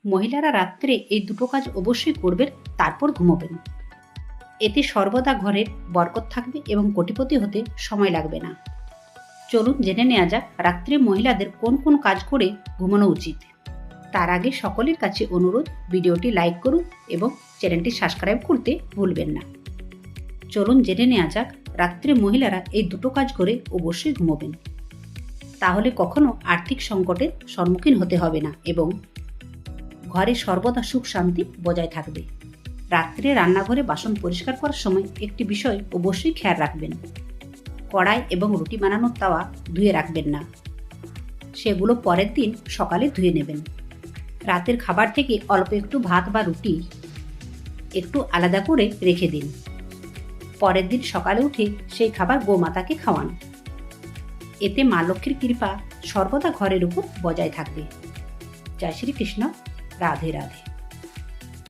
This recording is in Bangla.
মহিলারা রাত্রে এই দুটো কাজ অবশ্যই করবেন, তারপর ঘুমোবেন। এতে সর্বদা ঘরের বরকত থাকবে এবং কোটিপতি হতে সময় লাগবে না। চলুন জেনে নেওয়া যাক রাত্রে মহিলাদের কোন কোন কাজ করে ঘুমানো উচিত। তার আগে সকলের কাছে অনুরোধ, ভিডিওটি লাইক করুন এবং চ্যানেলটি সাবস্ক্রাইব করতে ভুলবেন না। চলুন জেনে নেওয়া যাক রাত্রে মহিলারা এই দুটো কাজ করে অবশ্যই ঘুমোবেন। তাহলে কখনো আর্থিক সংকটের সম্মুখীন হতে হবে না এবং ঘরে সর্বদা সুখ শান্তি বজায় থাকবে। রাত্রে রান্নাঘরে বাসন পরিষ্কার করার সময় একটি বিষয় অবশ্যই খেয়াল রাখবেন। কড়াই এবং রুটি বানানোর তাওয়া ধুয়ে রাখবেন না, সেগুলো পরের দিন সকালে ধুয়ে নেবেন। রাতের খাবার থেকে অল্প একটু ভাত বা রুটি একটু আলাদা করে রেখে দিন। পরের দিন সকালে উঠে সেই খাবার গোমাতাকে খাওয়ান। এতে মা লক্ষ্মীর কৃপা সর্বদা ঘরের উপর বজায় থাকবে। জয় শ্রীকৃষ্ণ। রাধে রাধে।